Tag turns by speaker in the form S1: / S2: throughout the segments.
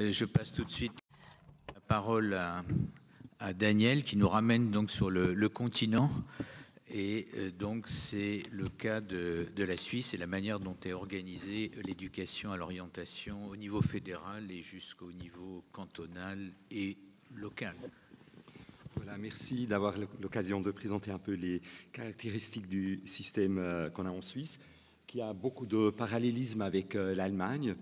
S1: Je passe tout de suite la parole à Daniel qui nous ramène donc sur le continent. Et donc c'est le cas de la Suisse et la manière dont est organisée l'éducation à l'orientation au niveau fédéral et jusqu'au niveau cantonal et local.
S2: Voilà, merci d'avoir l'occasion de présenter un peu les caractéristiques du système qu'on a en Suisse, qui a beaucoup de parallélisme avec l'Allemagne.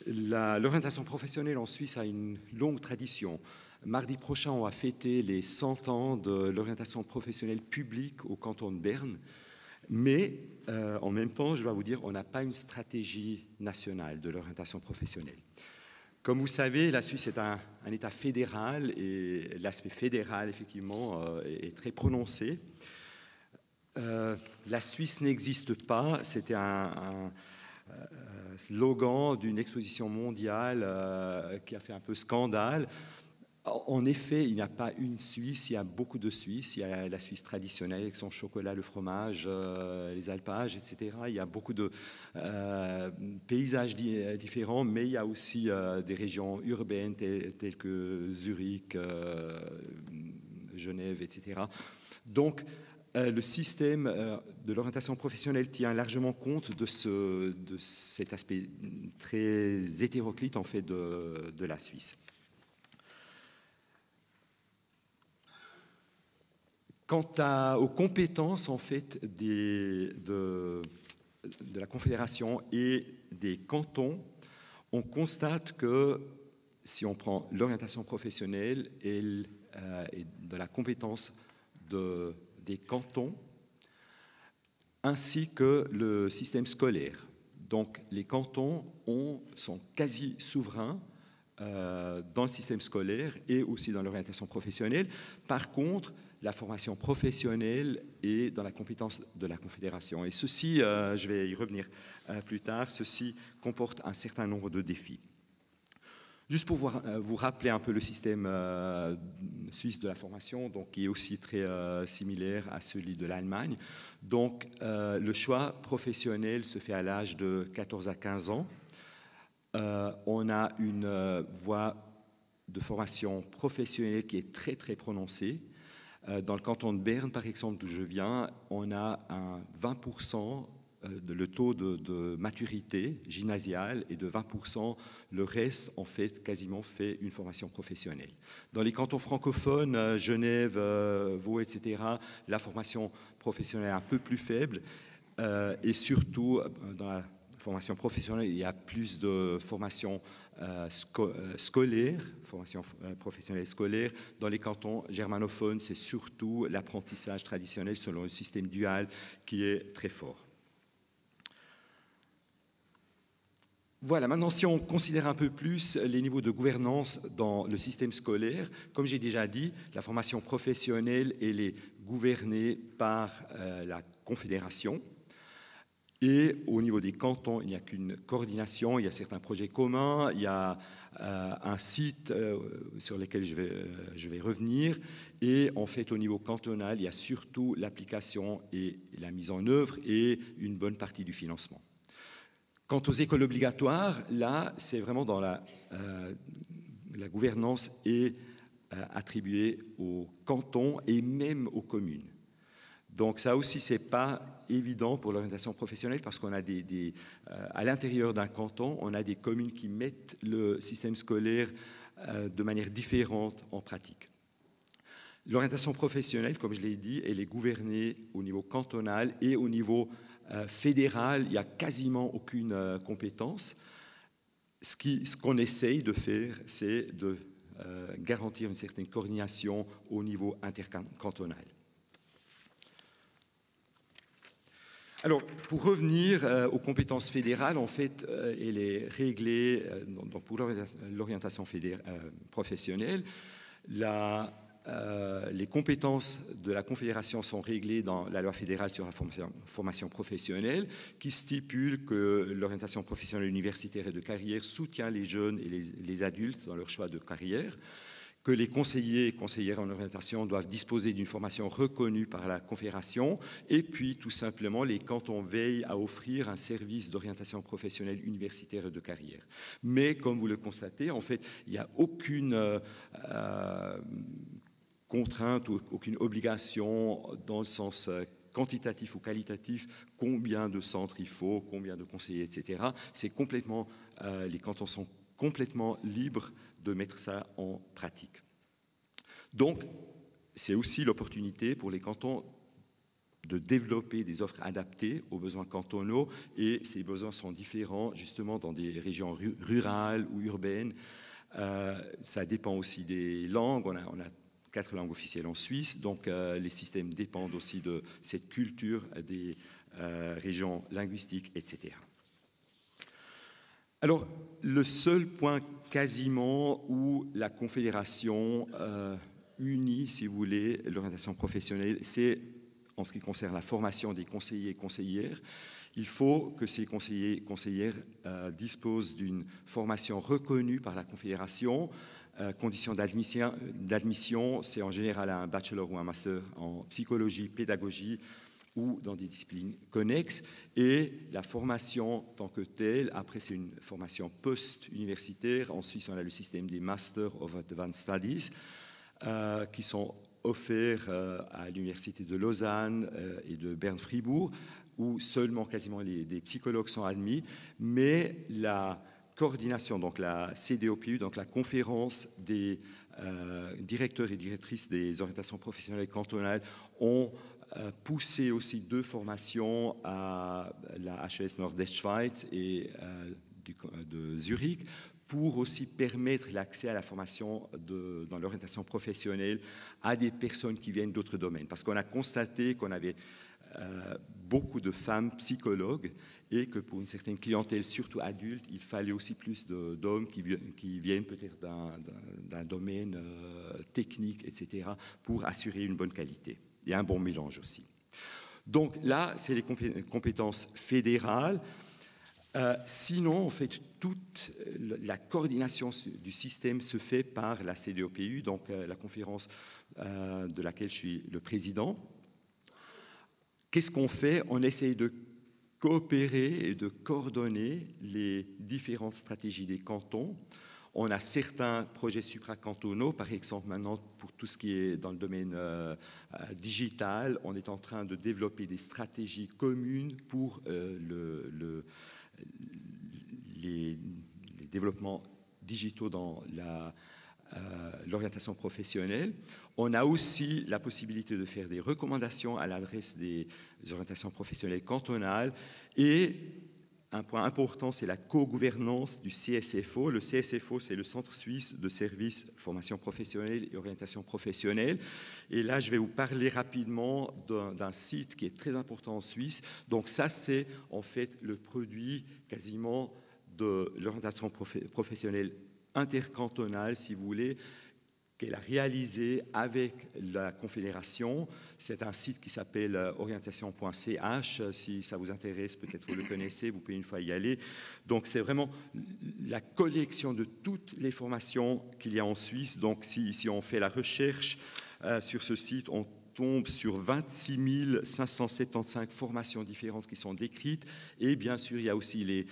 S2: L'orientation professionnelle en Suisse a une longue tradition. Mardi prochain, on va fêter les 100 ans de l'orientation professionnelle publique au canton de Berne. Mais en même temps, je dois vous dire, on n'a pas une stratégie nationale de l'orientation professionnelle. Comme vous savez, la Suisse est un État fédéral et l'aspect fédéral, effectivement, est très prononcé. La Suisse n'existe pas, c'était un slogan d'une exposition mondiale qui a fait un peu scandale. En effet, il n'y a pas une Suisse, il y a beaucoup de Suisses. Il y a la Suisse traditionnelle avec son chocolat, le fromage, les alpages, etc. Il y a beaucoup de paysages différents, mais il y a aussi des régions urbaines telles que Zurich, Genève, etc. Donc, le système de l'orientation professionnelle tient largement compte de cet aspect très hétéroclite en fait, de la Suisse. Quant aux compétences en fait, de la Confédération et des cantons, on constate que si on prend l'orientation professionnelle, elle est de la compétence des cantons, ainsi que le système scolaire. Donc les cantons sont quasi souverains dans le système scolaire et aussi dans l'orientation professionnelle. Par contre, la formation professionnelle est dans la compétence de la Confédération. Et ceci, je vais y revenir plus tard, ceci comporte un certain nombre de défis. Juste pour vous rappeler un peu le système suisse de la formation, donc, qui est aussi très similaire à celui de l'Allemagne. Donc, le choix professionnel se fait à l'âge de 14 à 15 ans. On a une voie de formation professionnelle qui est très, très prononcée. Dans le canton de Berne, par exemple, d'où je viens, on a un 20% le taux de maturité gymnasiale et de 20%, le reste, en fait, quasiment fait une formation professionnelle. Dans les cantons francophones, Genève, Vaud, etc., la formation professionnelle est un peu plus faible et surtout, dans la formation professionnelle, il y a plus de formation scolaire, formation professionnelle scolaire. Dans les cantons germanophones, c'est surtout l'apprentissage traditionnel selon le système dual qui est très fort. Voilà, maintenant si on considère un peu plus les niveaux de gouvernance dans le système scolaire, comme j'ai déjà dit, la formation professionnelle elle est gouvernée par la Confédération. Et au niveau des cantons, il n'y a qu'une coordination, il y a certains projets communs, il y a un site sur lequel je vais revenir. Et en fait, au niveau cantonal, il y a surtout l'application et la mise en œuvre et une bonne partie du financement. Quant aux écoles obligatoires, là, c'est vraiment dans la gouvernance est attribuée aux cantons et même aux communes. Donc ça aussi, ce n'est pas évident pour l'orientation professionnelle parce qu'on a à l'intérieur d'un canton, on a des communes qui mettent le système scolaire de manière différente en pratique. L'orientation professionnelle, comme je l'ai dit, elle est gouvernée au niveau cantonal et au niveau fédéral, il n'y a quasiment aucune compétence. Ce qu'on essaye de faire, c'est de garantir une certaine coordination au niveau intercantonal. Alors, pour revenir aux compétences fédérales, en fait, elle est réglée donc pour l'orientation professionnelle. Les compétences de la Confédération sont réglées dans la loi fédérale sur la formation professionnelle qui stipule que l'orientation professionnelle universitaire et de carrière soutient les jeunes et les adultes dans leur choix de carrière, que les conseillers et conseillères en orientation doivent disposer d'une formation reconnue par la Confédération, et puis tout simplement les cantons veillent à offrir un service d'orientation professionnelle universitaire et de carrière. Mais comme vous le constatez, en fait, il n'y a aucune contrainte ou aucune obligation dans le sens quantitatif ou qualitatif, combien de centres il faut, combien de conseillers, etc. C'est complètement, les cantons sont complètement libres de mettre ça en pratique. Donc, c'est aussi l'opportunité pour les cantons de développer des offres adaptées aux besoins cantonaux, et ces besoins sont différents justement dans des régions rurales ou urbaines. Ça dépend aussi des langues. On a 4 langues officielles en Suisse, donc les systèmes dépendent aussi de cette culture des régions linguistiques, etc. Alors, le seul point quasiment où la Confédération unit, si vous voulez, l'orientation professionnelle, c'est en ce qui concerne la formation des conseillers et conseillères. Il faut que ces conseillers et conseillères disposent d'une formation reconnue par la Confédération. Conditions d'admission, c'est en général un bachelor ou un master en psychologie, pédagogie, ou dans des disciplines connexes, et la formation tant que telle, après c'est une formation post-universitaire. En Suisse, on a le système des Master of Advanced Studies qui sont offerts à l'université de Lausanne et de Berne-Fribourg, où seulement quasiment des psychologues sont admis, mais la coordination, donc la CDOPU, donc la conférence des directeurs et directrices des orientations professionnelles cantonales, ont poussé aussi 2 formations à la HES Nord-Est-Schweiz et de Zurich pour aussi permettre l'accès à la formation dans l'orientation professionnelle à des personnes qui viennent d'autres domaines. Parce qu'on a constaté qu'on avait beaucoup de femmes psychologues et que pour une certaine clientèle, surtout adulte, il fallait aussi plus d'hommes qui viennent peut-être d'un domaine technique, etc., pour assurer une bonne qualité et un bon mélange aussi. Donc là, c'est les compétences fédérales. Sinon, en fait, toute la coordination du système se fait par la CDOPU, donc la conférence de laquelle je suis le président. Qu'est-ce qu'on fait? On essaye de coopérer et de coordonner les différentes stratégies des cantons. On a certains projets supracantonaux, par exemple maintenant pour tout ce qui est dans le domaine digital, on est en train de développer des stratégies communes pour les développements digitaux dans l'orientation professionnelle. On a aussi la possibilité de faire des recommandations à l'adresse des orientations professionnelles cantonales. Et un point important, c'est la co-gouvernance du CSFO. Le CSFO, c'est le Centre suisse de services formation professionnelle et orientation professionnelle. Et là, je vais vous parler rapidement d'un site qui est très important en Suisse. Donc ça, c'est en fait le produit quasiment de l'orientation professionnelle intercantonale, si vous voulez, qu'elle a réalisé avec la Confédération. C'est un site qui s'appelle orientation.ch. Si ça vous intéresse, peut-être vous le connaissez, vous pouvez une fois y aller. Donc c'est vraiment la collection de toutes les formations qu'il y a en Suisse. Donc si on fait la recherche sur ce site, on tombe sur 26 575 formations différentes qui sont décrites. Et bien sûr, il y a aussi les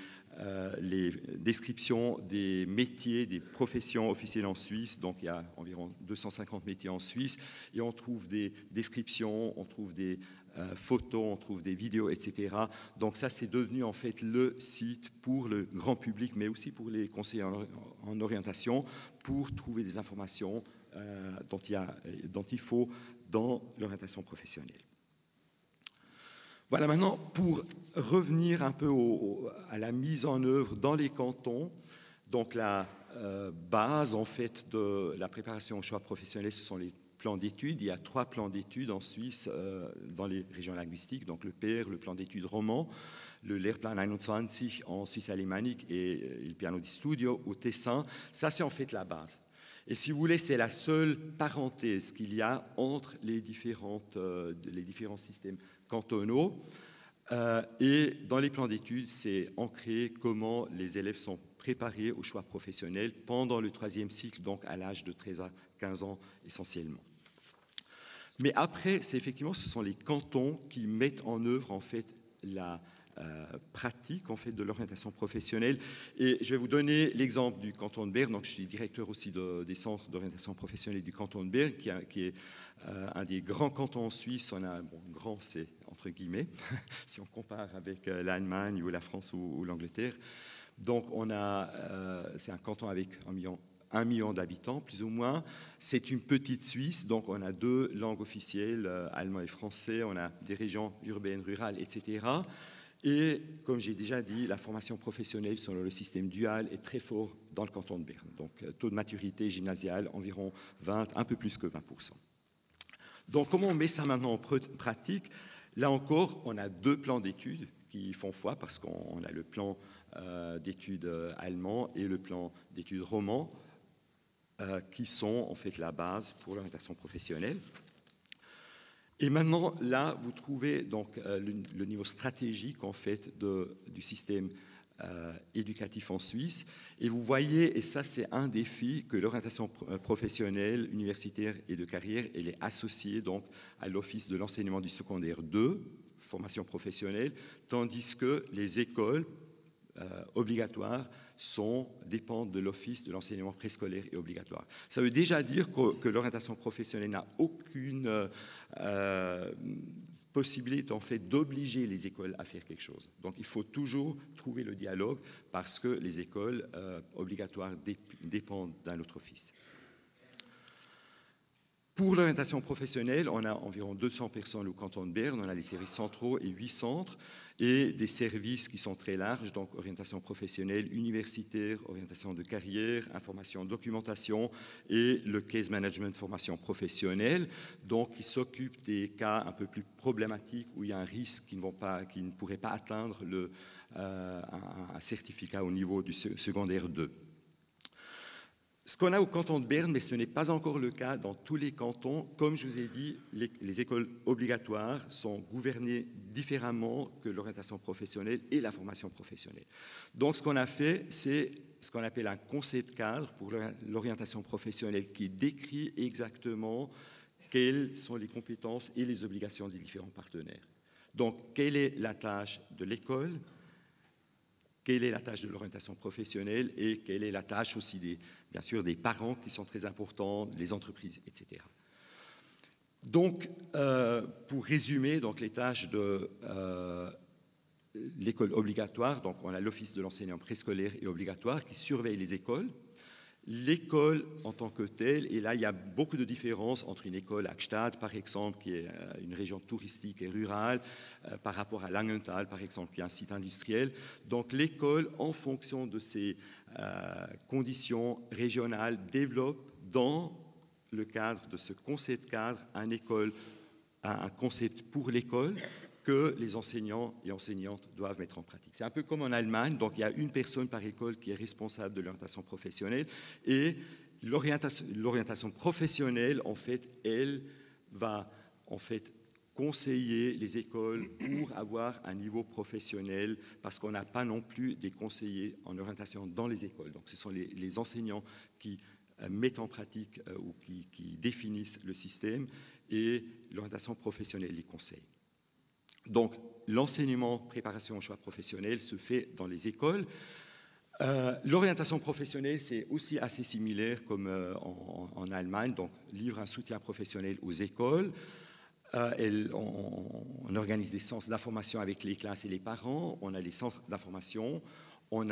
S2: descriptions des métiers, des professions officielles en Suisse. Donc il y a environ 250 métiers en Suisse, et on trouve des descriptions, on trouve des photos, on trouve des vidéos, etc. Donc ça, c'est devenu en fait le site pour le grand public, mais aussi pour les conseillers en orientation, pour trouver des informations dont il faut dans l'orientation professionnelle. Voilà, maintenant, pour revenir un peu à la mise en œuvre dans les cantons, donc la base, en fait, de la préparation au choix professionnel, ce sont les plans d'études. Il y a 3 plans d'études en Suisse dans les régions linguistiques, donc le PR, le plan d'études roman, le Lehrplan 21 en Suisse alémanique et le Piano di Studio au Tessin. Ça, c'est en fait la base. Et si vous voulez, c'est la seule parenthèse qu'il y a entre les différents systèmes cantonaux. Et dans les plans d'études, c'est ancré comment les élèves sont préparés au choix professionnel pendant le 3e cycle, donc à l'âge de 13 à 15 ans essentiellement. Mais après, ce sont les cantons qui mettent en œuvre en fait la pratique en fait de l'orientation professionnelle. Et je vais vous donner l'exemple du canton de Berne. Donc, je suis directeur aussi des centres d'orientation professionnelle du canton de Berne, qui est un des grands cantons en Suisse. On a, bon, grand, c'est entre guillemets, si on compare avec l'Allemagne ou la France ou l'Angleterre. Donc, c'est un canton avec 1 million d'habitants, plus ou moins. C'est une petite Suisse, donc on a 2 langues officielles, allemand et français. On a des régions urbaines, rurales, etc. Et comme j'ai déjà dit, la formation professionnelle selon le système dual est très fort dans le canton de Berne. Donc, taux de maturité gymnasiale environ 20, un peu plus que 20%. Donc, comment on met ça maintenant en pratique? Là encore, on a 2 plans d'études qui font foi parce qu'on a le plan d'études allemand et le plan d'études roman qui sont en fait la base pour l'orientation professionnelle. Et maintenant, là, vous trouvez donc le niveau stratégique en fait du système éducatif en Suisse. Et vous voyez, et ça c'est un défi, que l'orientation professionnelle, universitaire et de carrière, elle est associée donc à l'Office de l'enseignement du secondaire 2, formation professionnelle, tandis que les écoles obligatoires dépendent de l'Office de l'enseignement préscolaire et obligatoire. Ça veut déjà dire que l'orientation professionnelle n'a aucune possibilité en fait d'obliger les écoles à faire quelque chose. Donc il faut toujours trouver le dialogue parce que les écoles obligatoires dépendent d'un autre office. Pour l'orientation professionnelle, on a environ 200 personnes au canton de Berne, on a les services centraux et 8 centres, et des services qui sont très larges, donc orientation professionnelle, universitaire, orientation de carrière, information, documentation, et le case management, formation professionnelle, donc qui s'occupent des cas un peu plus problématiques où il y a un risque qui ne pourraient pas atteindre un certificat au niveau du secondaire 2. Ce qu'on a au canton de Berne, mais ce n'est pas encore le cas dans tous les cantons, comme je vous ai dit, les écoles obligatoires sont gouvernées différemment que l'orientation professionnelle et la formation professionnelle. Donc ce qu'on a fait, c'est ce qu'on appelle un concept cadre pour l'orientation professionnelle qui décrit exactement quelles sont les compétences et les obligations des différents partenaires. Donc quelle est la tâche de l'école ? Quelle est la tâche de l'orientation professionnelle et quelle est la tâche aussi, bien sûr, des parents qui sont très importants, les entreprises, etc. Donc, pour résumer, donc, les tâches de l'école obligatoire, donc on a l'Office de l'enseignement préscolaire et obligatoire qui surveille les écoles. L'école en tant que telle, et là il y a beaucoup de différences entre une école à Gstaad, par exemple, qui est une région touristique et rurale, par rapport à Langenthal, par exemple, qui est un site industriel. Donc l'école, en fonction de ces conditions régionales, développe dans le cadre de ce concept cadre un concept pour l'école que les enseignants et enseignantes doivent mettre en pratique. C'est un peu comme en Allemagne, donc il y a une personne par école qui est responsable de l'orientation professionnelle et l'orientation professionnelle, en fait, elle va en fait conseiller les écoles pour avoir un niveau professionnel parce qu'on n'a pas non plus des conseillers en orientation dans les écoles. Donc ce sont les enseignants qui mettent en pratique ou qui définissent le système et l'orientation professionnelle les conseille. Donc, l'enseignement, préparation au choix professionnel se fait dans les écoles. L'orientation professionnelle, c'est aussi assez similaire comme en Allemagne, donc livre un soutien professionnel aux écoles. On organise des séances d'information avec les classes et les parents, on a les centres d'information, on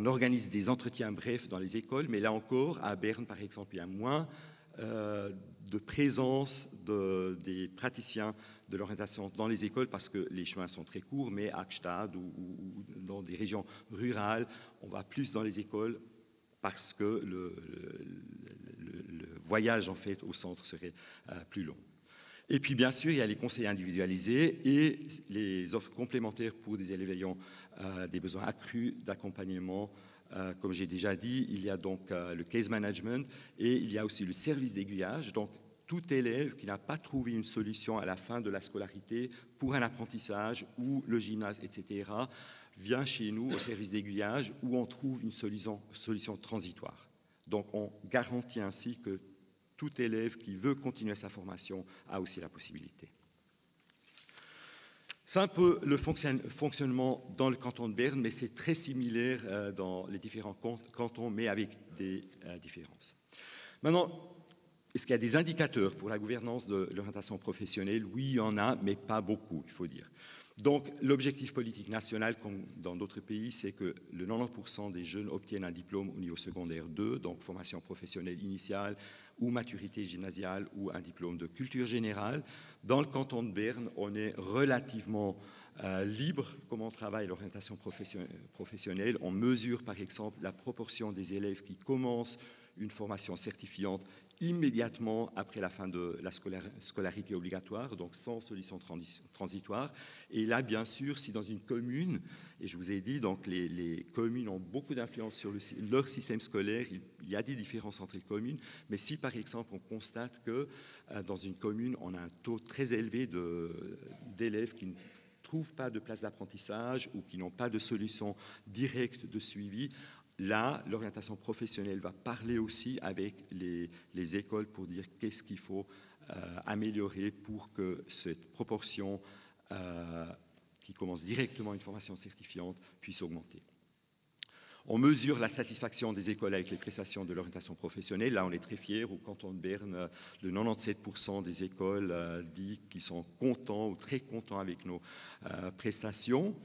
S2: organise des entretiens brefs dans les écoles, mais là encore, à Berne par exemple, il y a moins de présence des praticiens de l'orientation dans les écoles parce que les chemins sont très courts, mais à Gstaad ou dans des régions rurales, on va plus dans les écoles parce que le voyage en fait au centre serait plus long. Et puis bien sûr, il y a les conseils individualisés et les offres complémentaires pour des élèves ayant des besoins accrus d'accompagnement. Comme j'ai déjà dit, il y a donc le case management et il y a aussi le service d'aiguillage. Donc, tout élève qui n'a pas trouvé une solution à la fin de la scolarité pour un apprentissage ou le gymnase, etc., vient chez nous au service d'aiguillage où on trouve une solution transitoire. Donc on garantit ainsi que tout élève qui veut continuer sa formation a aussi la possibilité. C'est un peu le fonctionnement dans le canton de Berne, mais c'est très similaire dans les différents cantons, mais avec des différences. Maintenant, est-ce qu'il y a des indicateurs pour la gouvernance de l'orientation professionnelle? Oui, il y en a, mais pas beaucoup, il faut dire. Donc, l'objectif politique national, comme dans d'autres pays, c'est que le 90% des jeunes obtiennent un diplôme au niveau secondaire 2, donc formation professionnelle initiale ou maturité gymnasiale ou un diplôme de culture générale. Dans le canton de Berne, on est relativement libre comme on travaille l'orientation professionnelle. On mesure, par exemple, la proportion des élèves qui commencent une formation certifiante immédiatement après la fin de la scolarité obligatoire, donc sans solution transitoire. Et là, bien sûr, si dans une commune, et je vous ai dit, donc les communes ont beaucoup d'influence sur leur système scolaire, il y a des différences entre les communes, mais si par exemple on constate que dans une commune, on a un taux très élevé d'élèves qui ne trouvent pas de place d'apprentissage ou qui n'ont pas de solution directe de suivi, là, l'orientation professionnelle va parler aussi avec les écoles pour dire qu'est-ce qu'il faut améliorer pour que cette proportion qui commence directement une formation certifiante puisse augmenter. On mesure la satisfaction des écoles avec les prestations de l'orientation professionnelle. Là, on est très fiers. Au canton de Berne, le 97% des écoles dit qu'ils sont contents ou très contents avec nos prestations.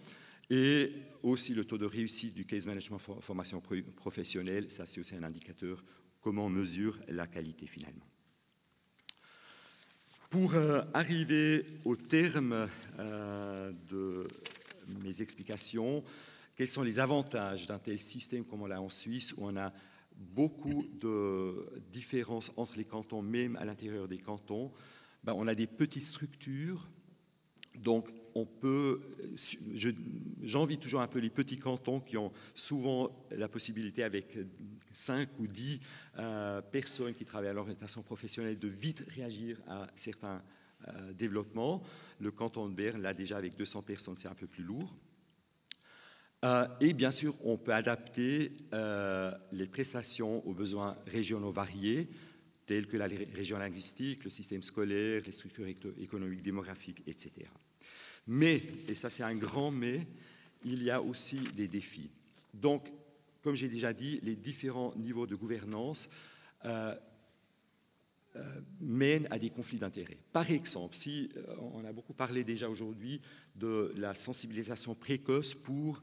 S2: Et aussi le taux de réussite du case management formation professionnelle, ça c'est aussi un indicateur comment on mesure la qualité finalement. Pour arriver au terme de mes explications, quels sont les avantages d'un tel système comme on l'a en Suisse, où on a beaucoup de différences entre les cantons, même à l'intérieur des cantons. On a des petites structures. Donc, on peut, j'envie toujours un peu les petits cantons qui ont souvent la possibilité, avec 5 ou 10 personnes qui travaillent à l'orientation professionnelle, de vite réagir à certains développements. Le canton de Berne, là déjà avec 200 personnes, c'est un peu plus lourd. Et bien sûr, on peut adapter les prestations aux besoins régionaux variés, tels que la région linguistique, le système scolaire, les structures économiques, démographiques, etc. Mais, et ça c'est un grand mais, il y a aussi des défis. Donc, comme j'ai déjà dit, les différents niveaux de gouvernance mènent à des conflits d'intérêts. Par exemple, si on a beaucoup parlé déjà aujourd'hui de la sensibilisation précoce pour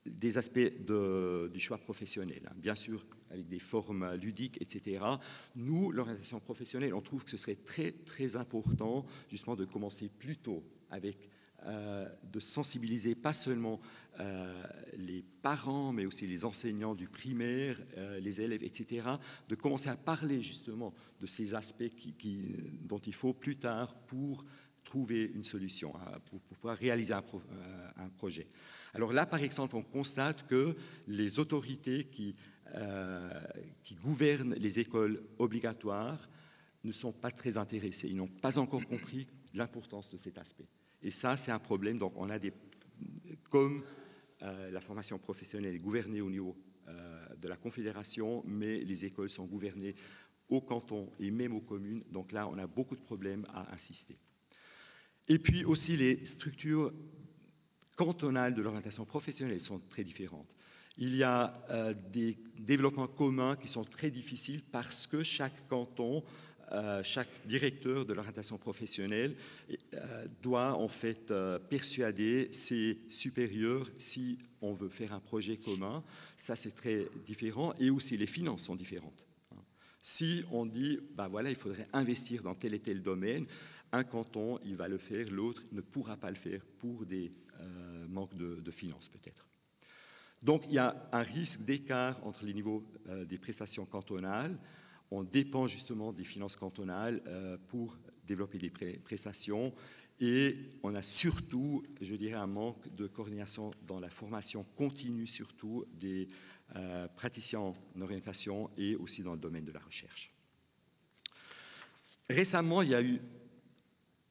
S2: des aspects du choix professionnel, bien sûr avec des formes ludiques, etc. Nous, l'orientation professionnelle, on trouve que ce serait très, très important justement de commencer plus tôt avec de sensibiliser pas seulement les parents, mais aussi les enseignants du primaire, les élèves, etc., de commencer à parler justement de ces aspects dont il faut plus tard pour trouver une solution, pour pouvoir réaliser un projet. Alors là, par exemple, on constate que les autorités qui gouvernent les écoles obligatoires ne sont pas très intéressés. Ils n'ont pas encore compris l'importance de cet aspect. Et ça, c'est un problème. Donc, on a comme la formation professionnelle est gouvernée au niveau de la Confédération, mais les écoles sont gouvernées au canton et même aux communes. Donc là, on a beaucoup de problèmes à insister. Et puis aussi, les structures cantonales de l'orientation professionnelle sont très différentes. Il y a des développements communs qui sont très difficiles parce que chaque canton, chaque directeur de l'orientation professionnelle doit en fait persuader ses supérieurs si on veut faire un projet commun. Ça, c'est très différent. Et aussi, les finances sont différentes. Si on dit, voilà, il faudrait investir dans tel et tel domaine, un canton, il va le faire, l'autre ne pourra pas le faire pour des manques de finances peut-être. Donc, il y a un risque d'écart entre les niveaux des prestations cantonales. On dépend justement des finances cantonales pour développer des prestations et on a surtout, je dirais, un manque de coordination dans la formation continue, surtout des praticiens en orientation et aussi dans le domaine de la recherche. Récemment, il y a eu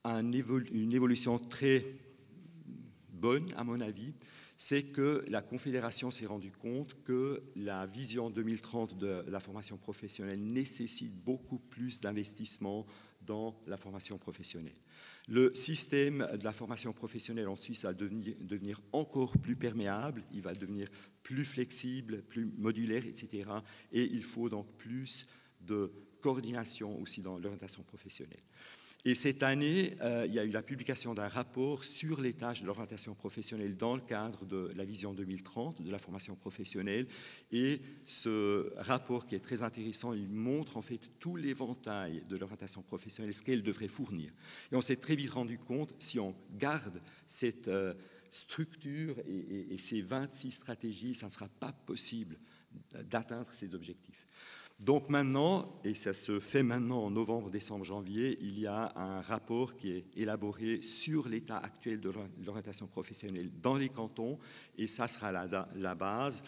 S2: une évolution très bonne, à mon avis, c'est que la Confédération s'est rendue compte que la vision 2030 de la formation professionnelle nécessite beaucoup plus d'investissement dans la formation professionnelle. Le système de la formation professionnelle en Suisse va devenir encore plus perméable, il va devenir plus flexible, plus modulaire, etc. Et il faut donc plus de coordination aussi dans l'orientation professionnelle. Et cette année, il y a eu la publication d'un rapport sur les tâches de l'orientation professionnelle dans le cadre de la vision 2030 de la formation professionnelle. Et ce rapport, qui est très intéressant, il montre en fait tout l'éventail de l'orientation professionnelle, ce qu'elle devrait fournir. Et on s'est très vite rendu compte, si on garde cette structure et ces 26 stratégies, ça ne sera pas possible d'atteindre ces objectifs. Donc maintenant, et ça se fait maintenant en novembre, décembre, janvier, il y a un rapport qui est élaboré sur l'état actuel de l'orientation professionnelle dans les cantons, et ça sera la base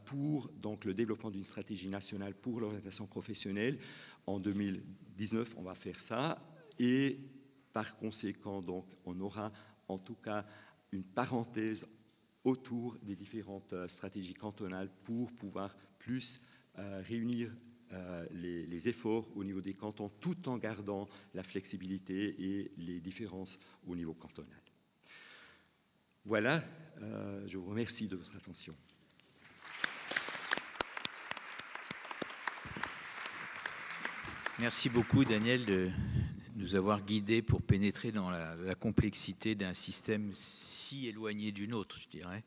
S2: pour donc, le développement d'une stratégie nationale pour l'orientation professionnelle. En 2019, on va faire ça, et par conséquent, donc, on aura en tout cas une parenthèse autour des différentes stratégies cantonales pour pouvoir plus réunir les efforts au niveau des cantons tout en gardant la flexibilité et les différences au niveau cantonal. Voilà, je vous remercie de votre attention.
S1: Merci beaucoup, Daniel, de nous avoir guidés pour pénétrer dans la complexité d'un système si éloigné du nôtre, je dirais.